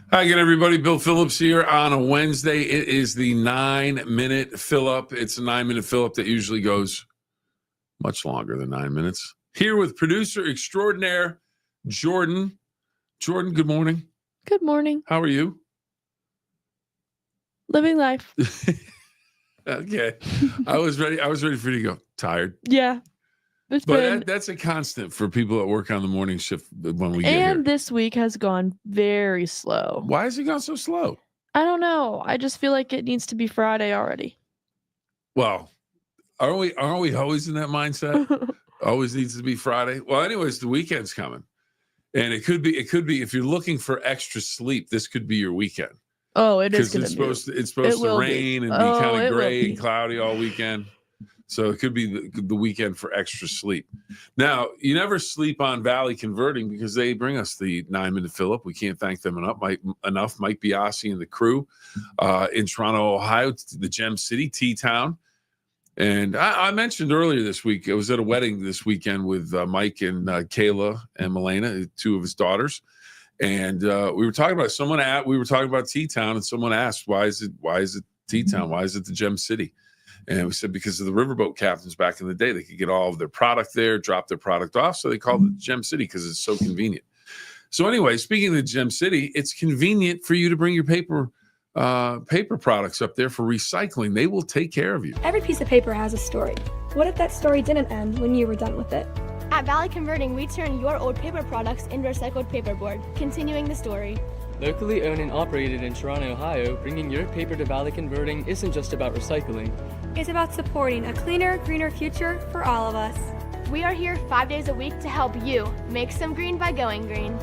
Hi again, everybody. Bill Phillips here on a Wednesday. It is the 9-minute fill-up. It's a 9-minute fill-up that usually goes much longer than 9 minutes. Here with producer extraordinaire, Jordan. Jordan, good morning. Good morning. How are you? Living life. Okay. I was ready for you to go. Tired. Yeah. That's a constant for people that work on the morning shift when we get here. And this week has gone very slow. Why has it gone so slow? I don't know. I just feel like it needs to be Friday already. Well, aren't we always in that mindset? Always needs to be Friday. Well, anyways, the weekend's coming. And it could be if you're looking for extra sleep, this could be your weekend. Oh, it is because it's supposed to rain and be kind of gray and cloudy all weekend. So it could be the weekend for extra sleep. Now, you never sleep on Valley Converting because they bring us the 9-minute fill-up. We can't thank them enough. Mike Biasi and the crew in Toronto, Ohio, the Gem City, T-Town. And I mentioned earlier this week, I was at a wedding this weekend with Mike and Kayla and Milena, two of his daughters. And we were talking about T-Town, and someone asked, why is it T-Town? Why is it the Gem City? And we said, because of the riverboat captains back in the day, they could get all of their product there, drop their product off. So they called it Gem City because it's so convenient. So anyway, speaking of the Gem City, it's convenient for you to bring your paper products up there for recycling. They will take care of you. Every piece of paper has a story. What if that story didn't end when you were done with it? At Valley Converting, we turn your old paper products into recycled paperboard, continuing the story. Locally owned and operated in Toronto, Ohio, bringing your paper to Valley Converting isn't just about recycling. It's about supporting a cleaner, greener future for all of us. We are here 5 days a week to help you make some green by going green.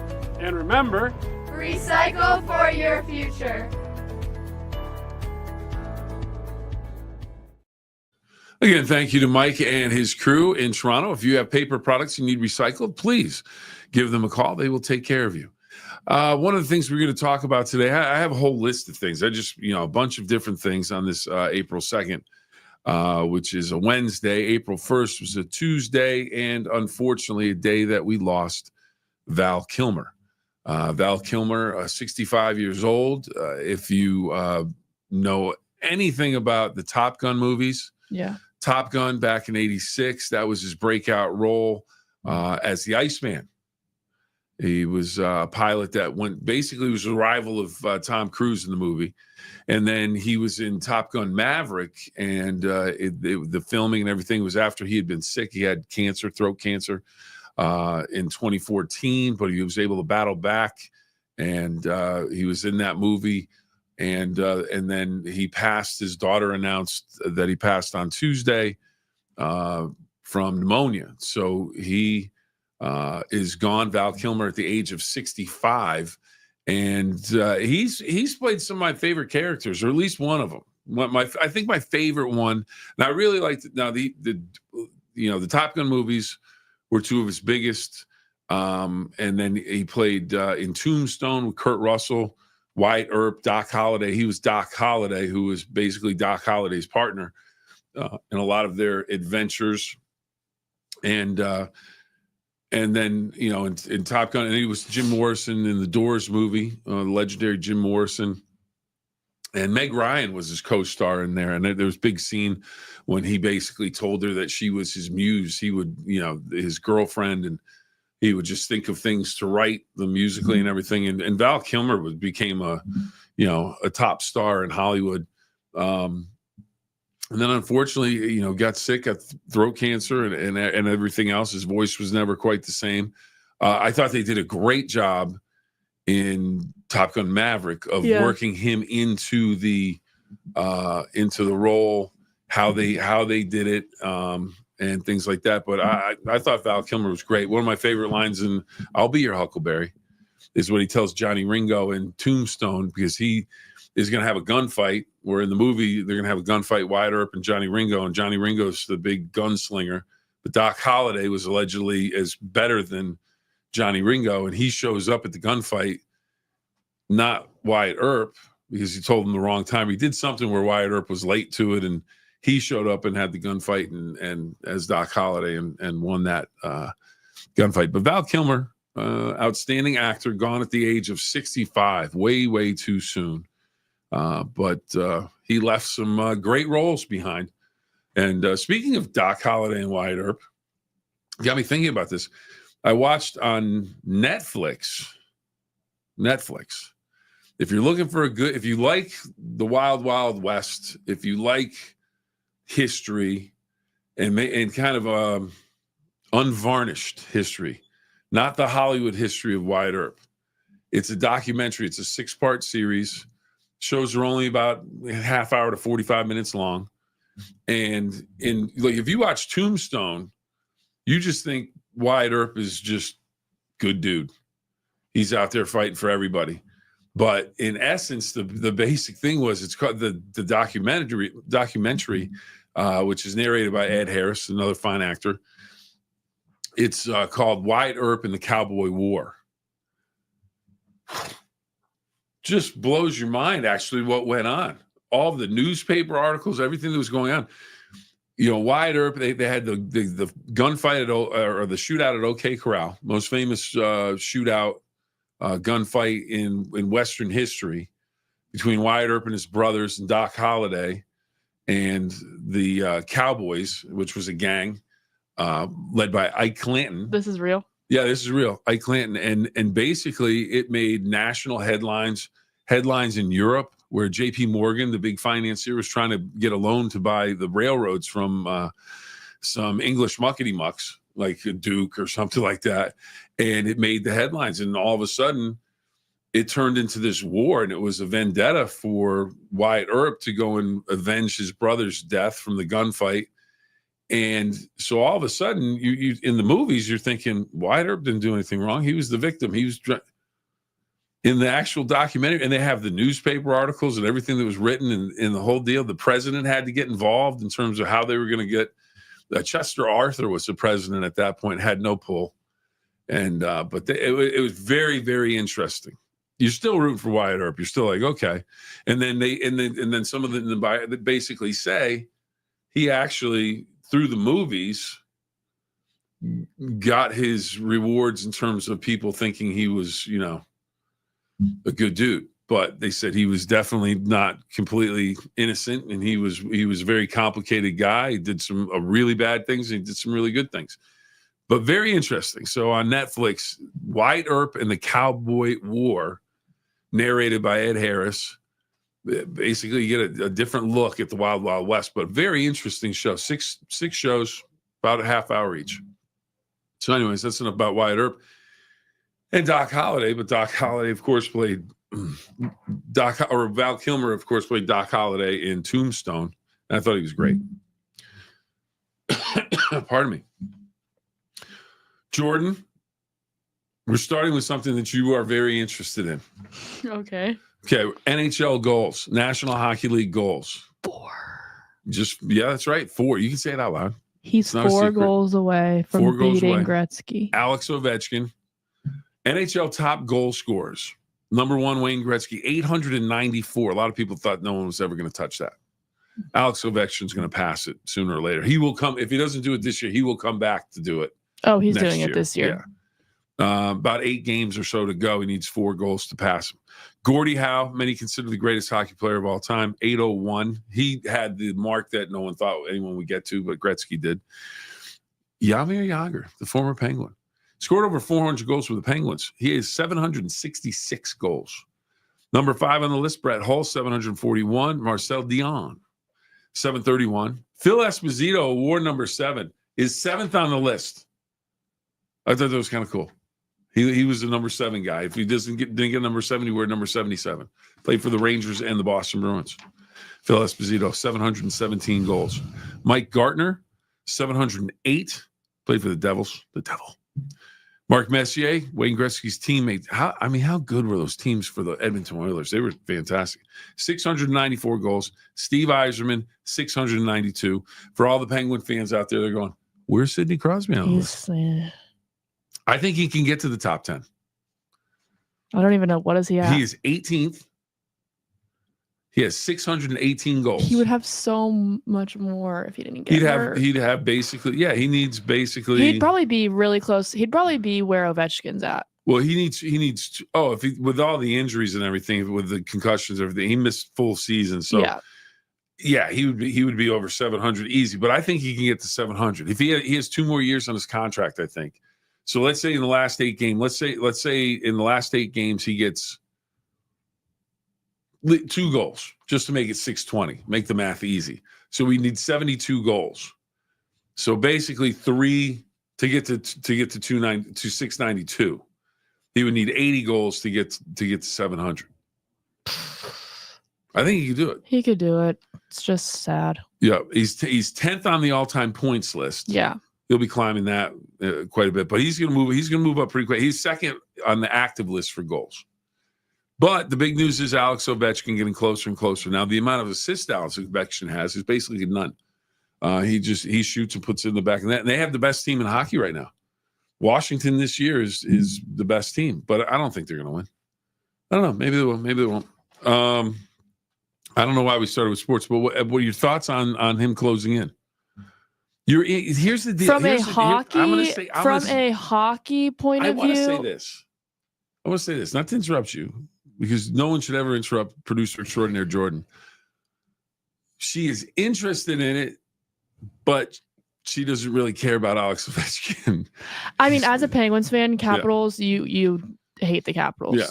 And remember, recycle for your future. Again, thank you to Mike and his crew in Toronto. If you have paper products you need recycled, please give them a call. They will take care of you. One of the things we're going to talk about today, I have a whole list of things. A bunch of different things on this April 2nd, which is a Wednesday. April 1st was a Tuesday, and unfortunately, a day that we lost Val Kilmer. Val Kilmer, 65 years old. If you know anything about the Top Gun movies, yeah. Top Gun back in 86, that was his breakout role as the Iceman. He was a pilot that was a rival of Tom Cruise in the movie. And then he was in Top Gun Maverick, and the filming and everything was after he had been sick. He had cancer, throat cancer, in 2014, but he was able to battle back, and he was in that movie. And then he passed. His daughter announced that he passed on Tuesday from pneumonia. So he is gone. Val Kilmer at the age of 65, and he's played some of my favorite characters, or at least one of them. I think my favorite one, and I really liked it. Now the Top Gun movies were two of his biggest, and then he played in Tombstone with Kurt Russell, Wyatt Earp, Doc Holliday. He was Doc Holliday, who was basically Doc Holliday's partner in a lot of their adventures. And then, in Top Gun, and he was Jim Morrison in the Doors movie, the legendary Jim Morrison. And Meg Ryan was his co-star in there. And there was a big scene when he basically told her that she was his muse. He would, his girlfriend, and he would just think of things to write them musically and everything. And Val Kilmer became a top star in Hollywood. And then unfortunately, got sick, got throat cancer and everything else. His voice was never quite the same. I thought they did a great job in Top Gun Maverick of working him into the role, how they did it, and things like that. But I thought Val Kilmer was great. One of my favorite lines in "I'll Be Your Huckleberry" is what he tells Johnny Ringo in Tombstone, because he is going to have a gunfight, where in the movie they're going to have a gunfight, Wyatt Earp and Johnny Ringo, and Johnny Ringo's the big gunslinger. But Doc Holliday was allegedly as better than Johnny Ringo, and he shows up at the gunfight, not Wyatt Earp, because he told him the wrong time. He did something where Wyatt Earp was late to it, and he showed up and had the gunfight and as Doc Holliday and won that gunfight. But Val Kilmer, outstanding actor, gone at the age of 65, way, way too soon. But he left some great roles behind. And speaking of Doc Holliday and Wyatt Earp, got me thinking about this. I watched on Netflix. If you're looking for if you like the Wild Wild West, if you like history and kind of unvarnished history, not the Hollywood history of Wyatt Earp. It's a documentary. It's a 6-part series. Shows are only about a half hour to 45 minutes long. And if you watch Tombstone, you just think Wyatt Earp is just good dude. He's out there fighting for everybody. But in essence, the basic thing was it's called the documentary, which is narrated by Ed Harris, another fine actor. It's called Wyatt Earp and the Cowboy War. Just blows your mind, actually, what went on. All of the newspaper articles, everything that was going on. Wyatt Earp, they had the gunfight or the shootout at OK Corral, most famous shootout gunfight in Western history between Wyatt Earp and his brothers and Doc Holliday and the Cowboys, which was a gang led by Ike Clanton. This is real? Yeah, this is real. Ike Clanton. And basically it made national headlines in Europe, where J.P. Morgan, the big financier, was trying to get a loan to buy the railroads from some English muckety-mucks, like a Duke or something like that. And it made the headlines. And all of a sudden, it turned into this war. And it was a vendetta for Wyatt Earp to go and avenge his brother's death from the gunfight. And so all of a sudden, you in the movies, you're thinking, Wyatt Earp didn't do anything wrong. He was the victim. He was in the actual documentary, and they have the newspaper articles and everything that was written and the whole deal. The president had to get involved in terms of how they were going to get. Chester Arthur was the president at that point, had no pull, and but it was very, very interesting. You're still rooting for Wyatt Earp. You're still like, okay, and then some of them that basically say he actually, through the movies, got his rewards in terms of people thinking he was, a good dude. But they said he was definitely not completely innocent, and he was a very complicated guy. He did some really bad things, and he did some really good things. But very interesting. So on Netflix, Wyatt Earp and the Cowboy War, narrated by Ed Harris. Basically, you get a different look at the Wild Wild West, but very interesting show. Six shows, about a half hour each. So anyways, that's enough about Wyatt Earp and Doc Holliday. But Doc Holliday, of course, played Val Kilmer, of course, played Doc Holliday in Tombstone. And I thought he was great. Pardon me. Jordan, we're starting with something that you are very interested in. Okay. Okay, NHL goals, National Hockey League goals. 4. Yeah, that's right. 4. You can say it out loud. He's 4 goals away from beating Gretzky. Alex Ovechkin, NHL top goal scorers. Number 1, Wayne Gretzky, 894. A lot of people thought no one was ever going to touch that. Alex Ovechkin's going to pass it sooner or later. He will come. If he doesn't do it this year, he will come back to do it. Oh, he's doing it this year. Yeah. About 8 games or so to go. He needs 4 goals to pass him. Gordie Howe, many consider the greatest hockey player of all time, 801. He had the mark that no one thought anyone would get to, but Gretzky did. Jaromir Jagr, the former Penguin, scored over 400 goals for the Penguins. He has 766 goals. Number 5 on the list, Brett Hull, 741. Marcel Dion, 731. Phil Esposito, award number 7, is 7th on the list. I thought that was kind of cool. He was the number 7 guy. If he didn't get number 7, he wore number 77. Played for the Rangers and the Boston Bruins. Phil Esposito, 717 goals. Mike Gartner, 708. Played for the Devils. The Devil. Mark Messier, Wayne Gretzky's teammate. How good were those teams for the Edmonton Oilers? They were fantastic. 694 goals. Steve Yzerman, 692. For all the Penguin fans out there, they're going, where's Sidney Crosby on the list? I think he can get to the top 10. I don't even know. What is he at? He is 18th. He has 618 goals. He would have so much more if he didn't get hurt. He'd have basically, yeah, he needs basically. He'd probably be really close. He'd probably be where Ovechkin's at. Well, he needs, if he, with all the injuries and everything, with the concussions, everything, he missed full season. So yeah, he would be over 700 easy, but I think he can get to 700. If he has 2 more years on his contract, I think. So let's say in the last 8 games, let's say in the last 8 games, he gets 2 goals just to make it 620, make the math easy. So we need 72 goals. So basically 3 to get to 692. He would need 80 goals to get to 700. I think he could do it. He could do it. It's just sad. Yeah, he's 10th on the all-time points list. Yeah. He'll be climbing that quite a bit, but he's going to move up pretty quick. He's second on the active list for goals. But the big news is Alex Ovechkin getting closer and closer. Now, the amount of assists Alex Ovechkin has is basically none. He shoots and puts it in the back of the net. And they have the best team in hockey right now. Washington this year is the best team, but I don't think they're going to win. I don't know. Maybe they will. Maybe they won't. I don't know why we started with sports, but what are your thoughts on him closing in? Here's the deal. From a hockey point of view. I want to say this, not to interrupt you, because no one should ever interrupt producer extraordinaire Jordan. She is interested in it, but she doesn't really care about Alex Ovechkin. I mean, as a Penguins fan, Capitals, you hate the Capitals. Yeah.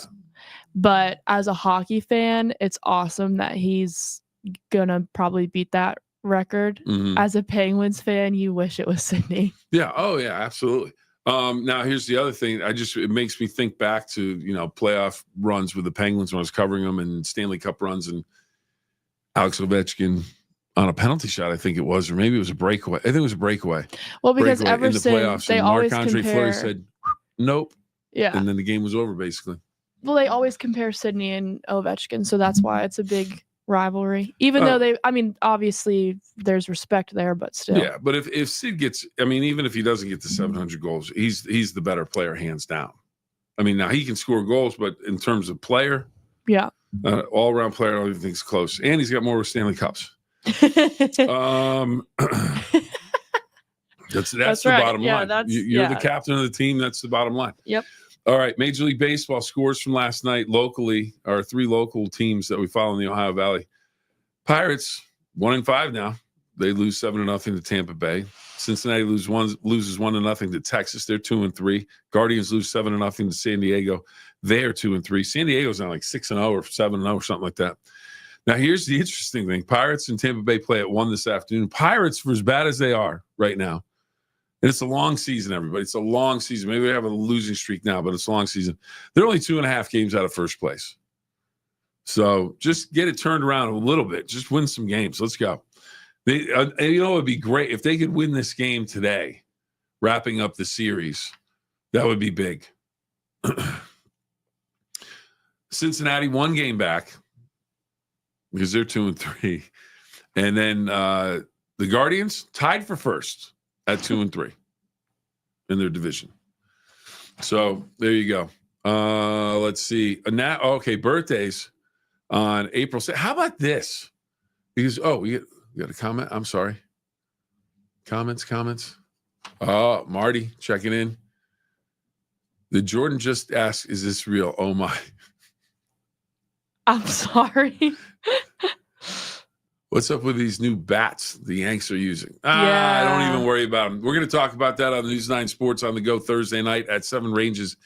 But as a hockey fan, it's awesome that he's gonna probably beat that record. Mm-hmm. As a Penguins fan, you wish it was Sidney. Yeah. Oh, yeah, absolutely. Now here's the other thing. It makes me think back to, playoff runs with the Penguins when I was covering them, and Stanley Cup runs, and Alex Ovechkin on a penalty shot, I think it was, or maybe it was a breakaway. I think it was a breakaway. Well, because breakaway ever since they always Marc-Andre compare. Fleury said, "Nope." Yeah. And then the game was over, basically. Well, they always compare Sidney and Ovechkin, so that's why it's a big rivalry. Even though obviously there's respect there, but still. Yeah, but if Sid gets, even if he doesn't get to 700 goals, he's the better player, hands down. Now he can score goals, but in terms of player, all-around player, I don't even think it's close. And he's got more Stanley Cups. That's the right. bottom line. You're the captain of the team. That's the bottom line. Yep. All right. Major League Baseball scores from last night locally are 3 local teams that we follow in the Ohio Valley. Pirates 1-5 now. They lose 7-0 to Tampa Bay. Cincinnati loses 1-0 to Texas. They're 2-3. Guardians lose 7-0 to San Diego. They're 2-3. San Diego's now like 6-0 or 7-0 or something like that. Now, here's the interesting thing. Pirates and Tampa Bay play at 1 this afternoon. Pirates, for as bad as they are right now, and it's a long season, everybody. It's a long season. Maybe they have a losing streak now, but it's a long season. They're only 2.5 games out of first place. So just get it turned around a little bit. Just win some games. Let's go. It would be great if they could win this game today, wrapping up the series. That would be big. Cincinnati 1 game back because they're 2-3. And then the Guardians tied for first at 2-3 in their division. So there you go. Let's see. Birthdays on April 6th. How about this? Because we got a comment. I'm sorry. Comments. Oh, Marty checking in. The Jordan just asked, "Is this real?" Oh my. I'm sorry. What's up with these new bats the Yanks are using? Yeah. Don't even worry about them. We're going to talk about that on News 9 Sports on the Go Thursday night at 7 Ranges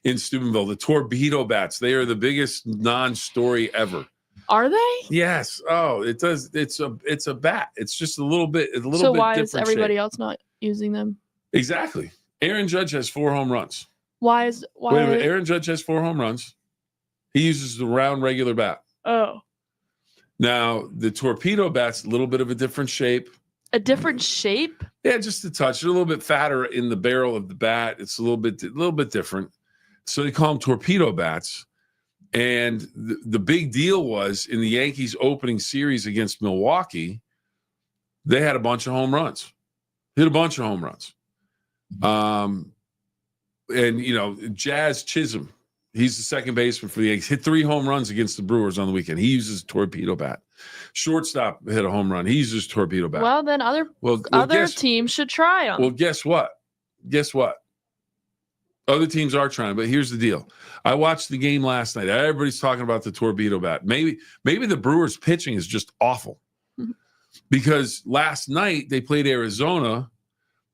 in Steubenville. The torpedo bats, they are the biggest non-story ever. Are they? Yes. Oh, it does. It's a bat. It's just a little bit So why bit is different everybody shape. else not using them? Exactly. Aaron Judge has 4 home runs. Why? Wait a minute. Aaron Judge has 4 home runs. He uses the round regular bat. Oh. Now, the torpedo bat's a little bit of a different shape. A different shape? Yeah, just a touch. They're a little bit fatter in the barrel of the bat. It's a little bit different. So they call them torpedo bats. And the big deal was in the Yankees opening series against Milwaukee, they had a bunch of home runs. Hit a bunch of home runs. And Jazz Chisholm He's the second baseman for the Yankees. Hit 3 home runs against the Brewers on the weekend. He uses a torpedo bat. Shortstop hit a home run. He uses a torpedo bat. Well, then other teams should try them. Well, guess what? Other teams are trying, but here's the deal. I watched the game last night. Everybody's talking about the torpedo bat. Maybe the Brewers pitching is just awful. Because last night they played Arizona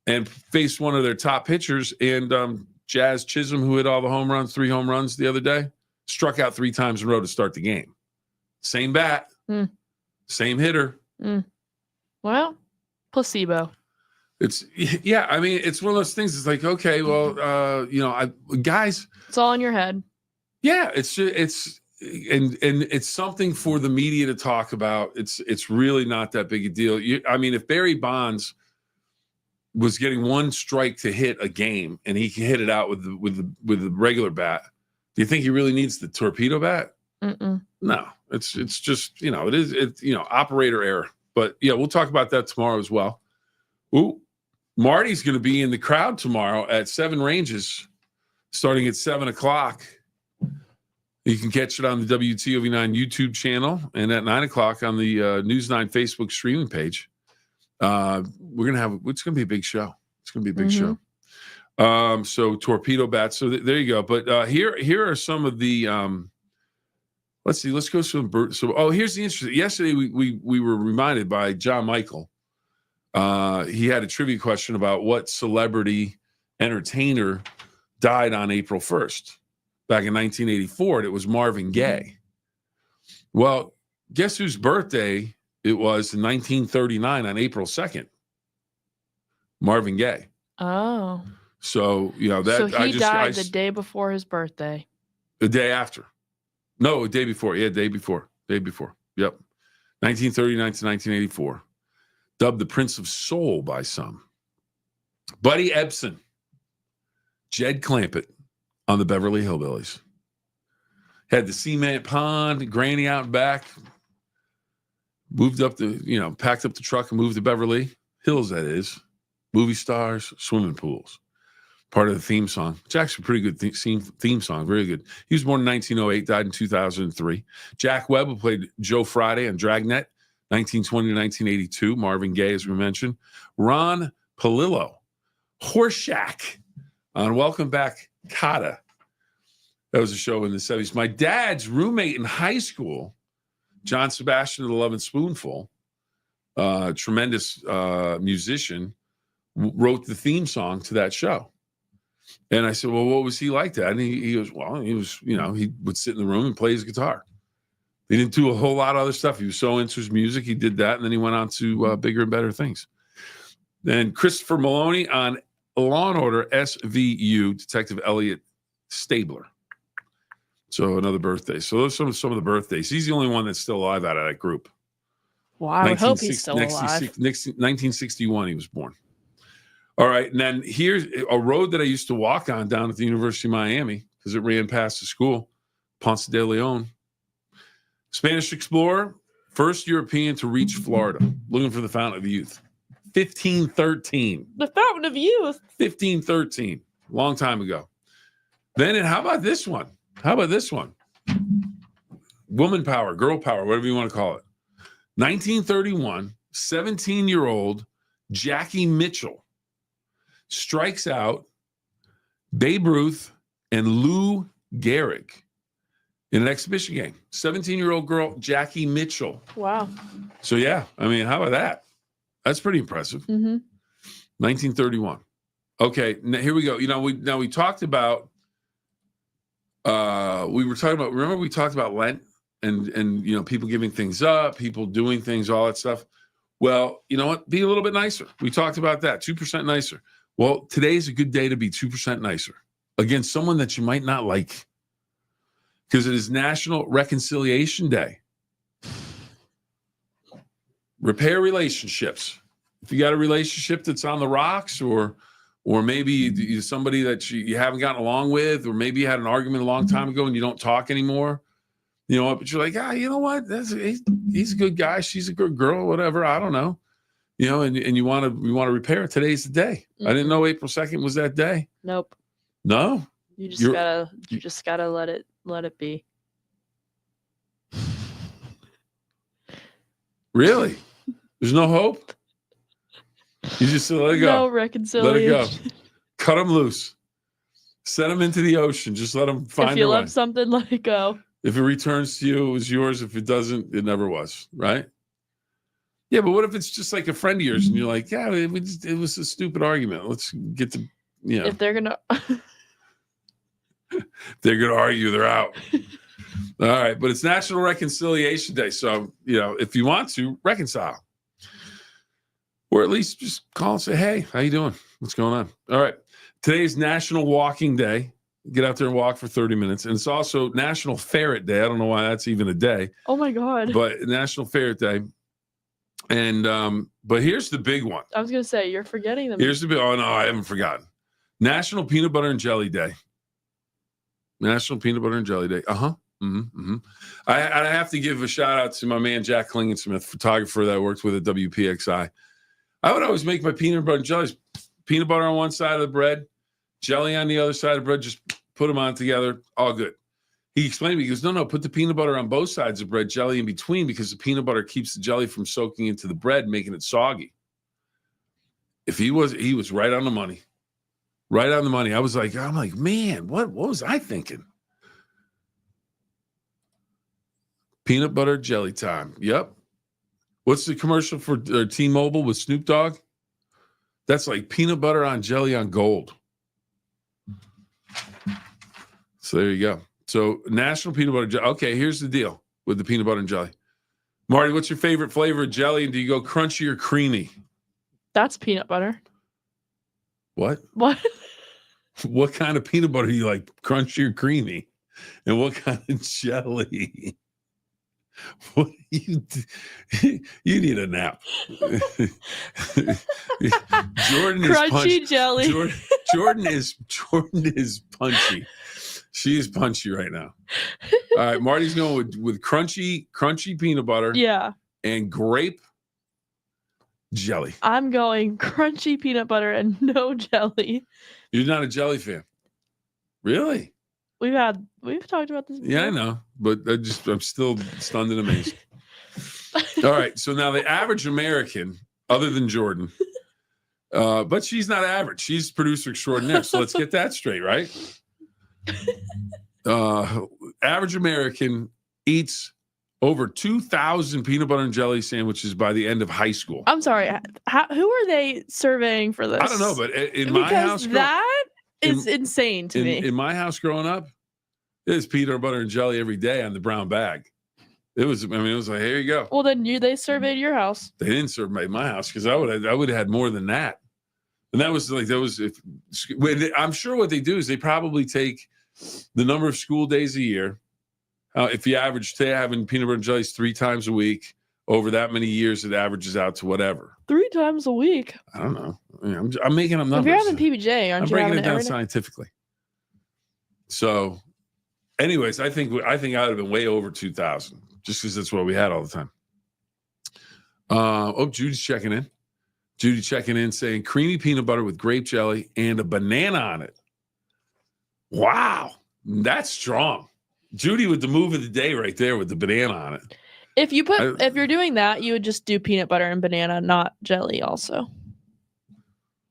and faced one of their top pitchers, and Jazz Chisholm, who hit all the home runs, 3 home runs the other day, struck out 3 times in a row to start the game. Same bat, same hitter. Well, placebo. It's one of those things. It's like, okay, well, guys, it's all in your head. Yeah, it's it's something for the media to talk about. It's really not that big a deal. If Barry Bonds was getting 1 strike to hit a game and he can hit it out with the regular bat, do you think he really needs the torpedo bat? No, it's just operator error. But yeah, we'll talk about that tomorrow as well. Ooh, Marty's going to be in the crowd tomorrow at 7 Ranges, starting at 7:00. You can catch it on the WTOV 9 YouTube channel and at 9:00 on the News 9 Facebook streaming page. It's going to be a big show. It's going to be a big show. So torpedo bats. So there you go. But here are some of the. Let's see. Let's go here's the interesting. Yesterday we were reminded by John Michael. He had a trivia question about what celebrity entertainer died on April 1st. Back in 1984, and it was Marvin Gaye. Well, guess whose birthday it was in 1939 on April 2nd? Marvin Gaye. Oh. So, that. So he died the day before his birthday. The day after. No, the day before. Yeah, day before. Yep. 1939 to 1984. Dubbed the Prince of Soul by some. Buddy Ebsen. Jed Clampett. On the Beverly Hillbillies. Had the cement pond, Granny out back, moved up packed up the truck and moved to Beverly Hills, that is. Movie stars, swimming pools. Part of the theme song. It's actually a pretty good theme song, very good. He was born in 1908, died in 2003. Jack Webb, who played Joe Friday on Dragnet, 1920 to 1982. Marvin Gaye, as we mentioned. Ron Palillo, Horseshack on Welcome Back, Kotta. That was a show in the 70s. My dad's roommate in high school, John Sebastian of the Love and Spoonful, tremendous musician, wrote the theme song to that show. And I said, well, what was he like that? And he goes, well, he was, he would sit in the room and play his guitar. He didn't do a whole lot of other stuff. He was so into his music. He did that. And then he went on to bigger and better things. Then Christopher Maloney on Law and Order SVU, Detective Elliot Stabler. So another birthday. So those are some of the birthdays. He's the only one that's still alive out of that group. Well, I would hope he's still alive. 1961 he was born. All right. And then here's a road that I used to walk on down at the University of Miami because it ran past the school, Ponce de Leon. Spanish explorer, first European to reach Florida, looking for the Fountain of Youth. 1513. The Fountain of Youth. 1513. Long time ago. Then, how about this one? Woman power, girl power, whatever you want to call it. 1931, 17-year-old Jackie Mitchell strikes out Babe Ruth and Lou Gehrig in an exhibition game. 17-year-old girl, Jackie Mitchell. Wow. So, yeah, how about that? That's pretty impressive. 1931. Okay, now here we go. We talked about, remember we talked about Lent and people giving things up, people doing things, all that stuff. Well, you know what? Be a little bit nicer. We talked about that, 2% nicer. Well, today's a good day to be 2% nicer against someone that you might not like because it is National Reconciliation Day. Repair relationships. If you got a relationship that's on the rocks or maybe somebody that you haven't gotten along with, or maybe you had an argument a long time ago and you don't talk anymore, but you're like, you know what? He's a good guy. She's a good girl, whatever. I don't know. And you want to repair it. Today's the day. I didn't know April 2nd was that day. Nope. No? You just You're- gotta let it be. Really? There's no hope? You just let it go. No Let it reconciliation. go. Cut them loose. Send them into the ocean. Just let them find If you their way. love something, let it go. If it returns to you, it was yours. If it doesn't, it never was. Right? Yeah, but what if it's just like a friend of yours and you're like, yeah, it was a stupid argument. Let's get to, If they're gonna they're going to argue, they're out. All right. But it's National Reconciliation Day. So, if you want to, reconcile. Or at least just call and say, hey, how you doing? What's going on? All right. Today is National Walking Day. Get out there and walk for 30 minutes. And it's also National Ferret Day. I don't know why that's even a day. Oh my God. But National Ferret Day. And but here's the big one. I was gonna say you're forgetting them. Here's the big. Oh no, I haven't forgotten. National Peanut Butter and Jelly Day. National Peanut Butter and Jelly Day. I have to give a shout out to my man Jack Klingensmith, photographer that I worked with at WPXI. I would always make my peanut butter and jellies. Peanut butter on one side of the bread, jelly on the other side of the bread. Just put them on together. All good. He explained to me, he goes, no, put the peanut butter on both sides of bread, jelly in between, because the peanut butter keeps the jelly from soaking into the bread, making it soggy. He was right on the money. Right on the money. I'm like, man, what was I thinking? Peanut butter jelly time. Yep. What's the commercial for T-Mobile with Snoop Dogg? That's like peanut butter on jelly on gold. So there you go. So National Peanut Butter Jelly. Okay, here's the deal with the peanut butter and jelly. Marty, what's your favorite flavor of jelly? And do you go crunchy or creamy? That's peanut butter. What? What? What kind of peanut butter do you like? Crunchy or creamy? And what kind of jelly? What you need a nap. Jordan is Crunchy jelly. Jordan is punchy. She is punchy right now. All right, Marty's going with crunchy peanut butter. Yeah. And grape jelly. I'm going crunchy peanut butter and no jelly. You're not a jelly fan, really? We've talked about this before. Yeah, I know, but I'm still stunned and amazed. All right, so now the average American, other than Jordan, but she's not average. She's producer extraordinaire. So let's get that straight, right? Average American eats over 2,000 peanut butter and jelly sandwiches by the end of high school. I'm sorry. Who are they surveying for this? I don't know, but in my house, that is insane to me. In my house growing up, there's peanut butter and jelly every day on the brown bag. It was like, here you go. Well, then they surveyed your house. They didn't survey my house because I would have had more than that. And I'm sure what they do is they probably take the number of school days a year. If you average having peanut butter and jellies 3 times a week over that many years, it averages out to whatever. 3 times a week. I don't know. I'm making them numbers. If you're having PBJ, aren't I'm you breaking having it down every day? scientifically. So, anyways, I think I would have been way over 2,000 just because that's what we had all the time. Judy's checking in. Judy checking in saying creamy peanut butter with grape jelly and a banana on it. Wow, that's strong. Judy with the move of the day right there with the banana on it. If you're doing that, you would just do peanut butter and banana, not jelly also.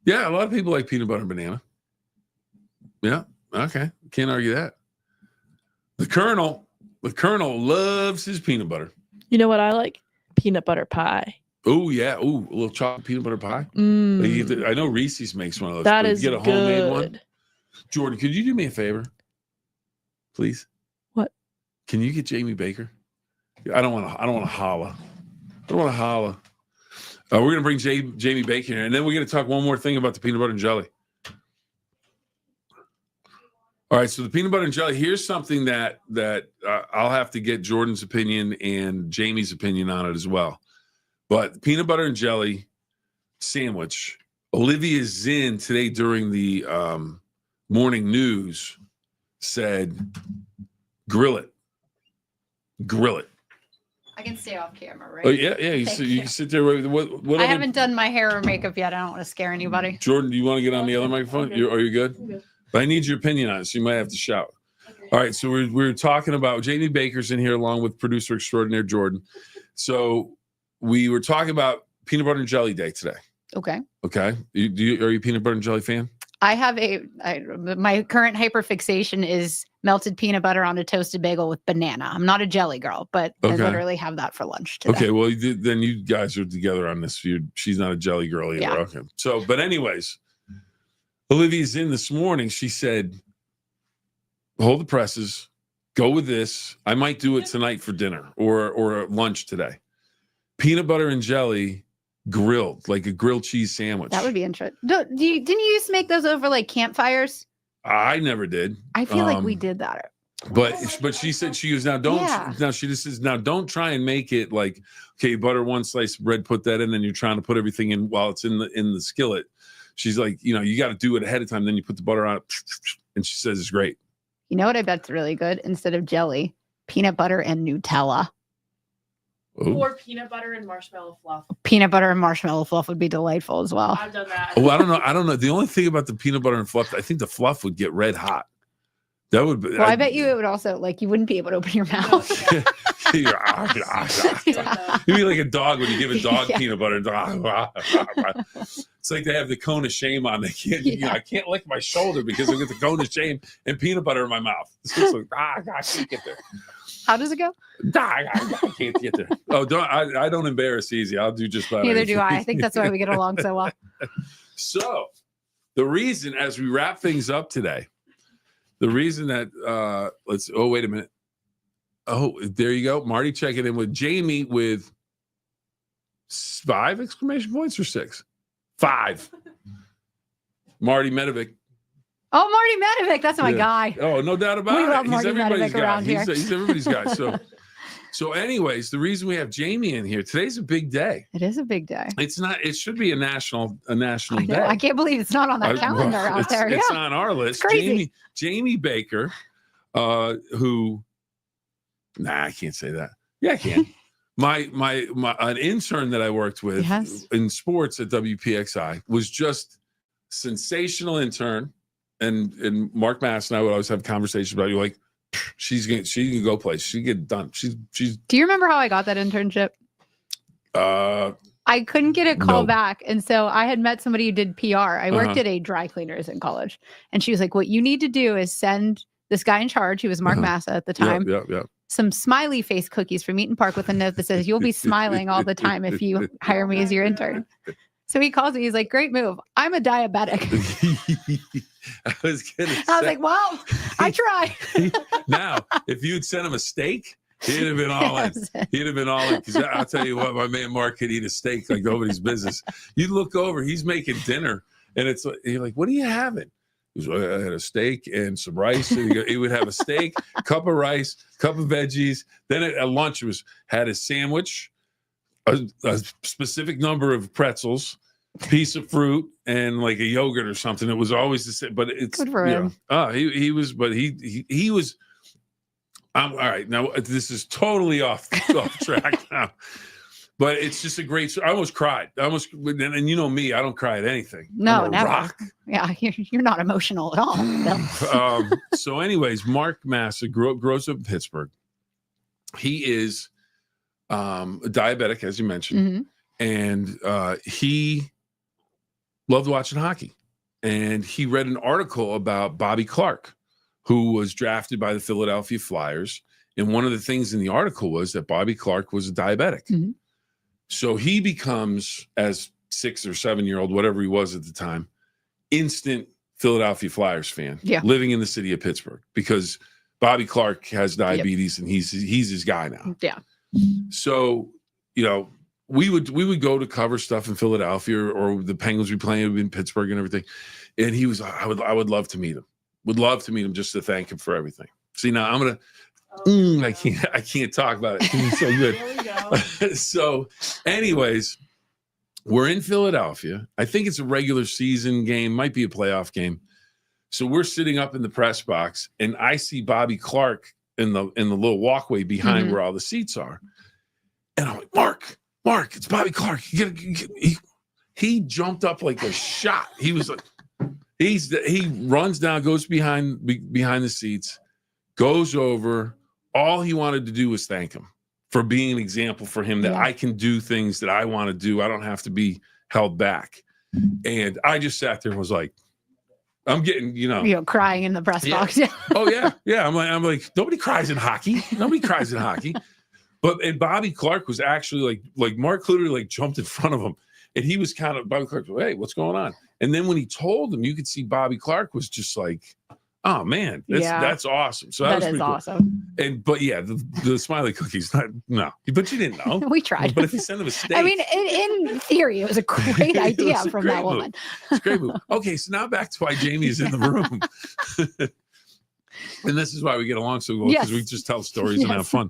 Yeah, a lot of people like peanut butter and banana. Yeah, okay. Can't argue that. The Colonel loves his peanut butter. You know what I like? Peanut butter pie. Oh, yeah. Oh, a little chocolate peanut butter pie. I know Reese's makes one of those. That is get a homemade one. Jordan, could you do me a favor? Please? What? Can you get Jamie Baker? I don't want to holla. We're going to bring Jamie Baker here, and then we're going to talk one more thing about the peanut butter and jelly. All right, so the peanut butter and jelly, here's something that I'll have to get Jordan's opinion and Jamie's opinion on it as well. But peanut butter and jelly sandwich, Olivia Zinn today during the morning news said, grill it. I can stay off camera, right? Oh, yeah. You can sit there. What I haven't done my hair or makeup yet. I don't want to scare anybody. Jordan, do you want to get on the other microphone? Okay. Are you good? But I need your opinion on it, so you might have to shout. All right, so we're talking about Jamie Baker's in here along with producer extraordinaire Jordan. So we were talking about peanut butter and jelly day today. Okay. Okay. Are you a peanut butter and jelly fan? I have my current hyperfixation is melted peanut butter on a toasted bagel with banana. I'm not a jelly girl, but I literally have that for lunch today. Okay, well, then you guys are together on this. She's not a jelly girl either. Yeah. Okay. So, but anyways, Olivia's in this morning. She said, hold the presses, go with this. I might do it tonight for dinner or lunch today. Peanut butter and jelly grilled, like a grilled cheese sandwich. That would be interesting. Didn't you used to make those over like campfires? I never did. I feel like we did that. But she said, she goes, she just says, now don't try and make it like, okay, you butter one slice of bread, put that in, then you're trying to put everything in while it's in the skillet. She's like, you got to do it ahead of time. Then you put the butter on it. And she says it's great. You know what I bet's really good? Instead of jelly, peanut butter and Nutella. Ooh. Or peanut butter and marshmallow fluff. Peanut butter and marshmallow fluff would be delightful as well. I've done that. Oh, I don't know. The only thing about the peanut butter and fluff, I think the fluff would get red hot. That would be. Well, I bet you it would also, like, you wouldn't be able to open your mouth. You'd be like a dog when you give a dog peanut butter. It's like they have the cone of shame on. They can't. I can't lick my shoulder because I get the cone of shame and peanut butter in my mouth. It's like, I can't get there. How does it go? I can't get there. Oh, I don't embarrass easy. I'll do just about Neither anything. do I. I think that's why we get along so well. So, the reason, as we wrap things up today, the reason that wait a minute. Oh, there you go. Marty checking in with Jamie with 5 exclamation points or 6? 5. Marty Medovic. Oh, Marty Medovic. That's my guy. Oh, no doubt about We it. love He's Marty everybody's Medovic guy. around here. He's everybody's guy. So anyways, the reason we have Jamie in here, today's a big day. It is a big day. It's not, it should be a national I know. day. I can't believe it's not on that calendar out there. It's on our list. Crazy. Jamie Baker, who, I can't say that. Yeah, I can. my an intern that I worked with in sports at WPXI was just sensational intern, and Mark Mass and I would always have conversations about you like she can go play. She can get done. She's. Do you remember how I got that internship? I couldn't get a call back. And so I had met somebody who did PR. I worked at a dry cleaners in college. And she was like, what you need to do is send this guy in charge, who was Mark Massa at the time, some smiley face cookies from Eaton Park with a note that says, you'll be smiling all the time if you hire me as your intern. So he calls me. He's like, great move. I'm a diabetic. I was like, well, I try. Now, if you'd sent him a steak, he'd have been all in. He'd have been all in. Because I'll tell you what, my man Mark could eat a steak like nobody's business. You look over, he's making dinner, and it's like, you're like, what are you having? He was, I had a steak and some rice. And he would have a steak, cup of rice, cup of veggies. Then at lunch, had a sandwich, a specific number of pretzels, piece of fruit, and like a yogurt or something. It was always the same, but it's good for him. He was, but he was. All right, now this is totally off track now, but it's just a great. I almost cried. And you know me, I don't cry at anything. No, never. Rock. Yeah, you're not emotional at all. So, anyways, Mark Massa grows up in Pittsburgh. He is a diabetic, as you mentioned, and he loved watching hockey. And he read an article about Bobby Clark, who was drafted by the Philadelphia Flyers. And one of the things in the article was that Bobby Clark was a diabetic. So he becomes, as 6 or 7 year old, whatever he was at the time, instant Philadelphia Flyers fan, living in the city of Pittsburgh, because Bobby Clark has diabetes and he's his guy now. Yeah. So, we would go to cover stuff in Philadelphia, or the Penguins we playing in Pittsburgh and everything. And he was, I would love to meet him. Would love to meet him just to thank him for everything. See, now I'm gonna, I can't talk about it. It's so good. There we go. So, anyways, we're in Philadelphia. I think it's a regular season game, might be a playoff game. So we're sitting up in the press box, and I see Bobby Clark in the little walkway behind where all the seats are, and I'm like, Mark, it's Bobby Clark. He jumped up like a shot. He was like, He runs down, goes behind the seats, goes over. All he wanted to do was thank him for being an example for him that I can do things that I want to do. I don't have to be held back. And I just sat there and was like, I'm getting, crying in the press box. Oh yeah. I'm like, nobody cries in hockey. Nobody cries in hockey. And Bobby Clark was actually like Mark Kluter jumped in front of him, and he was kind of Bobby Clark. Hey, what's going on? And then when he told him, you could see Bobby Clark was just like, oh man, that's awesome. So that was is pretty awesome. Cool. But yeah, the smiley cookies, but you didn't know. We tried. But if you send them a steak, I mean, in theory, it was a great idea from that woman. It's a great move. Okay, so now back to why Jamie is in the room. And this is why we get along so well, because we just tell stories and have fun.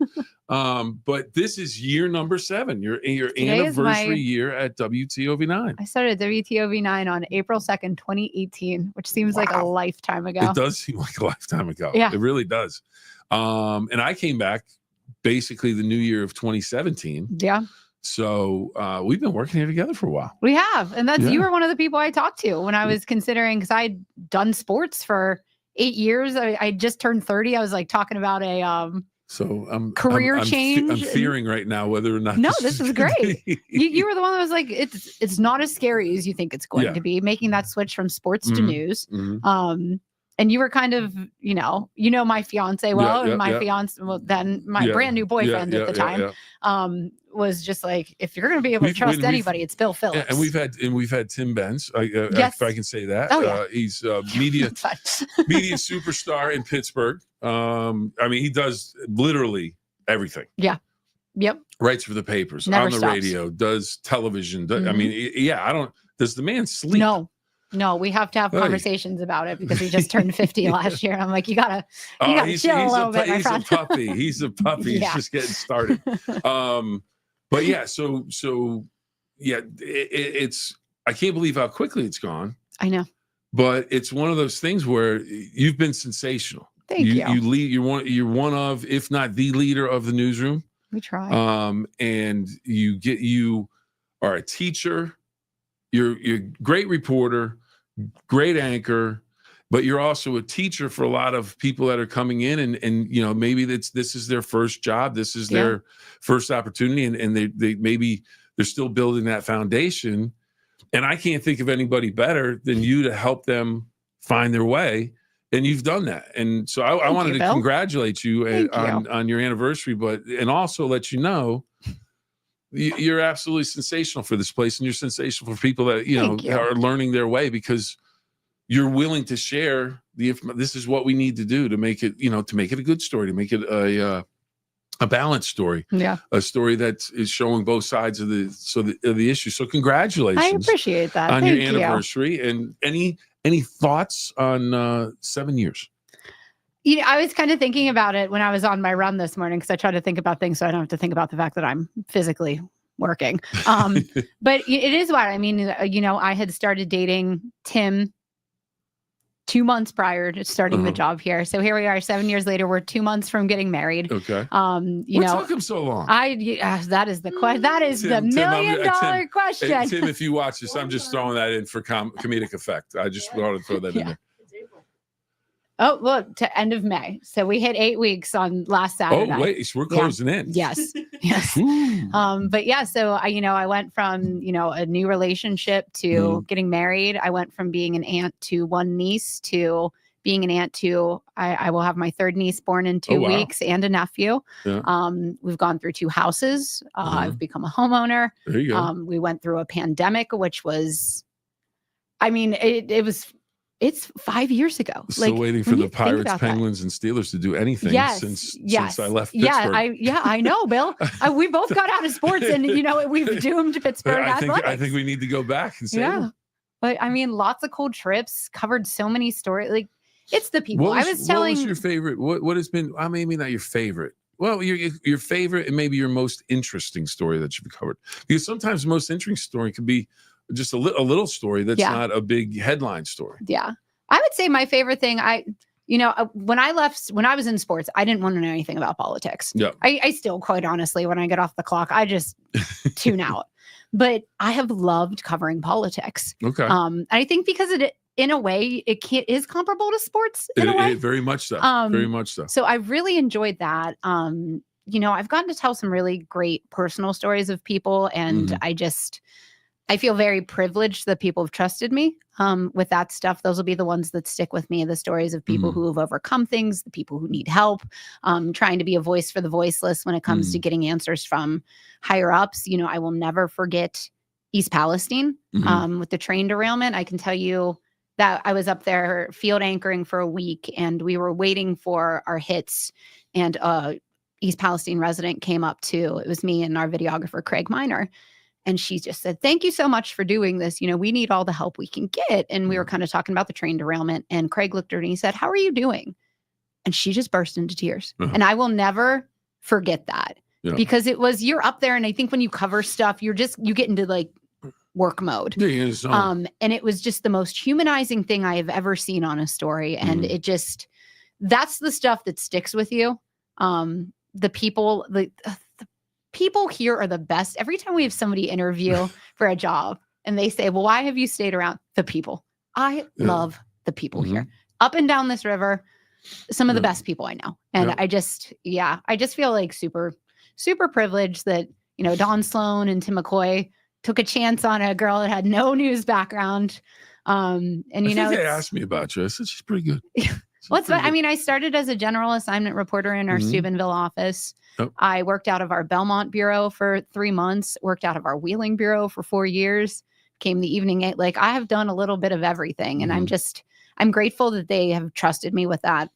But this is year number 7, your anniversary year at WTOV 9. I started WTOV 9 on April 2nd, 2018, which seems like a lifetime ago. It does seem like a lifetime ago. Yeah. It really does. And I came back basically the new year of 2017. Yeah. So we've been working here together for a while. We have. And you were one of the people I talked to when I was considering, because I'd done sports for 8 years. I just turned 30. I was talking about a career change. I'm fearing right now whether or not. No, this is great. You were the one that was like, it's not as scary as you think it's going to be, making that switch from sports to news. Mm-hmm. And you were kind of, my fiance well, and my fiance, then my brand new boyfriend at the time, was just like, if you're going to be able to trust anybody, it's Bill Phill-Up. And we've had Tim Benz, if I can say that. He's a media superstar in Pittsburgh. I mean, he does literally everything. Yeah. Yep. Writes for the papers, Never on the stops. radio, does television. I mean, does the man sleep? No, we have to have conversations about it because he just turned 50 last year. And I'm like, you gotta chill a little bit, my friend. He's a puppy. He's just getting started. But yeah, so it's I can't believe how quickly it's gone. I know. But it's one of those things where you've been sensational. Thank you. You lead. You're one of, if not the leader of the newsroom. We try. And you are a teacher. You're a great reporter, great anchor, but you're also a teacher for a lot of people that are coming in and maybe this is their first job. This is their first opportunity. And they maybe they're still building that foundation. And I can't think of anybody better than you to help them find their way. And you've done that. And so I wanted to congratulate you on your anniversary, and also let you know you're absolutely sensational for this place, and you're sensational for people that are learning their way, because you're willing to share this is what we need to do to make it a good story, to make it a balanced story, a story that is showing both sides of the issue. So congratulations! I appreciate that on your anniversary. And any thoughts on 7 years? I was kind of thinking about it when I was on my run this morning, because I try to think about things so I don't have to think about the fact that I'm physically working. But it is what I mean. I had started dating Tim 2 months prior to starting the job here. So here we are 7 years later. We're 2 months from getting married. Okay. What took him so long? That is the question. That is the $1 million question. Hey, Tim, if you watch this, I'm just throwing that in for comedic effect. I just wanted to throw that in there. Oh, look, to end of May. So we hit 8 weeks on last Saturday. Oh, wait, so we're closing in. Yes. Yes. But yeah, so I went from, a new relationship to getting married. I went from being an aunt to one niece to being an aunt to, I will have my third niece born in 2 weeks and a nephew. Yeah. We've gone through 2 houses. I've become a homeowner. There you go. We went through a pandemic, which was, it's 5 years ago. Still waiting for the Pirates, Penguins, and Steelers to do anything since I left Pittsburgh. I know, Bill. We both got out of sports, and we've doomed Pittsburgh athletics. I think we need to go back and say, but lots of cool trips, covered so many stories. It's the people. What was your favorite? What has been? Maybe not your favorite. Well, your favorite and maybe your most interesting story that you've covered, because sometimes the most interesting story could be just a little story that's not a big headline story. Yeah. I would say my favorite thing, when I was in sports, I didn't want to know anything about politics. Yeah. I still, quite honestly, when I get off the clock, I just tune out. But I have loved covering politics. Okay. I think because in a way, it is comparable to sports in a way. Very much so. Very much so. So I really enjoyed that. I've gotten to tell some really great personal stories of people, and I feel very privileged that people have trusted me with that stuff. Those will be the ones that stick with me, the stories of people who have overcome things, the people who need help, trying to be a voice for the voiceless when it comes to getting answers from higher ups. I will never forget East Palestine with the train derailment. I can tell you that I was up there field anchoring for a week, and we were waiting for our hits, and East Palestine resident came up too. It was me and our videographer, Craig Miner. And she just said, "Thank you so much for doing this. We need all the help we can get." And we were kind of talking about the train derailment. And Craig looked at her and he said, "How are you doing?" And she just burst into tears. And I will never forget that because you're up there. And I think when you cover stuff, you get into like work mode. And it was just the most humanizing thing I have ever seen on a story. And that's the stuff that sticks with you. The people, the people here are the best. Every time we have somebody interview for a job and they say, "Well, why have you stayed around?" The people. I love the people here. Up and down this river, some of the best people I know. And I just feel like super, super privileged that, Don Sloan and Tim McCoy took a chance on a girl that had no news background. And I think they asked me about you. I said, "She's pretty good." I started as a general assignment reporter in our Steubenville office. I worked out of our Belmont bureau for 3 months, worked out of our Wheeling bureau for 4 years, came the evening. Like I have done a little bit of everything. And I'm grateful that they have trusted me with that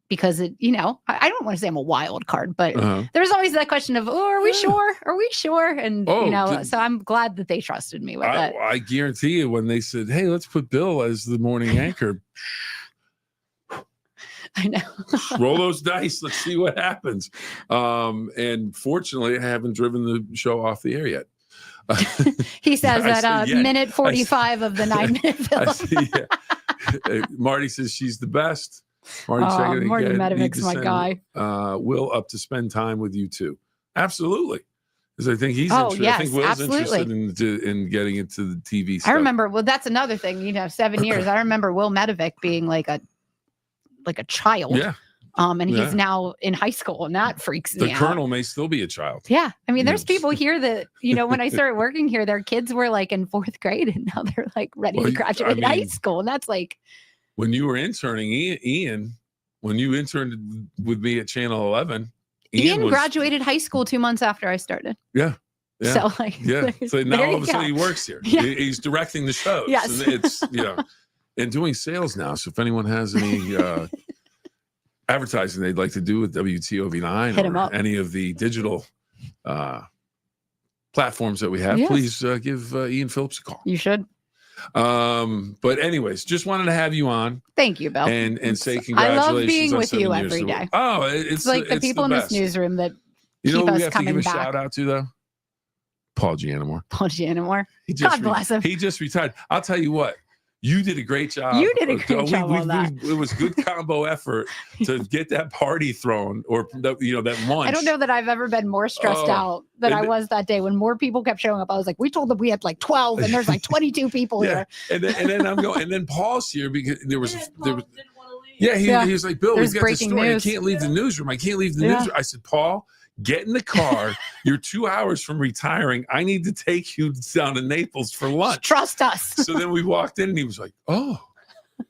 because I don't want to say I'm a wild card, but there's always that question of, "Oh, are we sure? Are we sure?" And, so I'm glad that they trusted me with that. I guarantee you when they said, "Hey, let's put Bill as the morning anchor." I know. Roll those dice. Let's see what happens. And fortunately, I haven't driven the show off the air yet. He says that minute 45 of the 9-minute Phill-Up. Marty says she's the best. Marty Medovic's my guy. Will up to spend time with you too. Absolutely. Because I think he's interested. I think Will's interested in getting into the TV stuff. I remember, that's another thing, 7 years. I remember Will Medovic being like a child. Yeah. And he's now in high school, and that freaks me out. The colonel may still be a child. Yeah. I mean, there's people here that, when I started working here, their kids were like in 4th grade, and now they're like ready to graduate high school. And that's like. When you were interning, Ian, when you interned with me at Channel 11, Ian graduated high school 2 months after I started. Yeah. So So now all of a sudden he works here. Yeah. He's directing the shows. Yes. And it's, and doing sales now. So if anyone has any advertising they'd like to do with WTOV 9 or any of the digital platforms that we have, please give Ian Phillips a call. You should. But anyways, just wanted to have you on. Thank you, Bill. And say congratulations. I love being with you every day. Oh, it's like the people in this newsroom that keep us coming back. We have to give a shout out to though? Paul Gianamore. God bless him. He just retired. I'll tell you what. You did a great job. You did a great job on that. It was good combo effort to get that party thrown, or that lunch. I don't know that I've ever been more stressed out than I was that day when more people kept showing up. I was like, we told them we had like 12, and there's like 22 people here. And then I'm going, and then Paul's here because there was. He was like, "Bill, we've got this story. News. I can't leave the newsroom. I can't leave the newsroom." I said, "Paul, get in the car. You're 2 hours from retiring. I need to take you down to Naples for lunch. Trust us." So then we walked in and he was like, oh,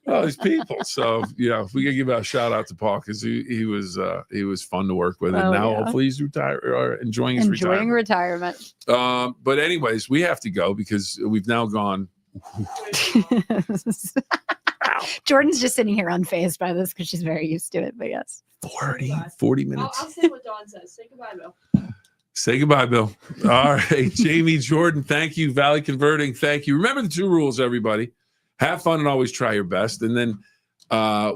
these people. So we gotta give a shout out to Paul because he was fun to work with. And now hopefully he's enjoying his retirement. But anyways, we have to go because we've now gone. Jordan's just sitting here unfazed by this because she's very used to it, but yes. 40 minutes. I'll say what Dawn says. Say goodbye, Bill. Say goodbye, Bill. All right. Jamie, Jordan, thank you. Valley Converting, thank you. Remember the 2 rules, everybody. Have fun and always try your best. And then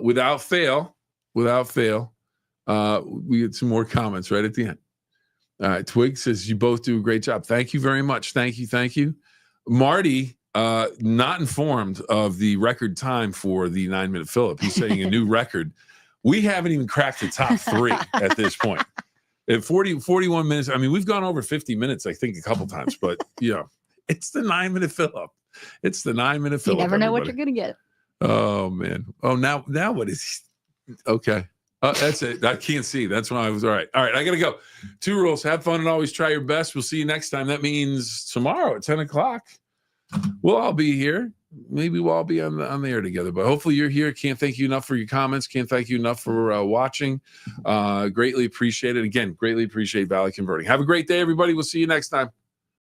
without fail, we get some more comments right at the end. All right. Twig says, you both do a great job. Thank you very much. Thank you. Marty, not informed of the record time for the 9-minute Phill-Up. He's saying a new record. We haven't even cracked the top 3 at this point. At 41 minutes, I mean, we've gone over 50 minutes, I think, a couple times, but it's the 9-minute Phill-Up. It's the 9-minute Phill-Up. You never know what you're going to get. Oh man. Oh, now what is he? Okay. That's it. I can't see. That's why I was all right. All right. I got to go. 2 rules. Have fun and always try your best. We'll see you next time. That means tomorrow at 10 o'clock. We'll all be here. Maybe we'll all be on the air together, but hopefully you're here. Can't thank you enough for your comments. Can't thank you enough for watching. Greatly appreciate it. Again, greatly appreciate Valley Converting. Have a great day, everybody. We'll see you next time.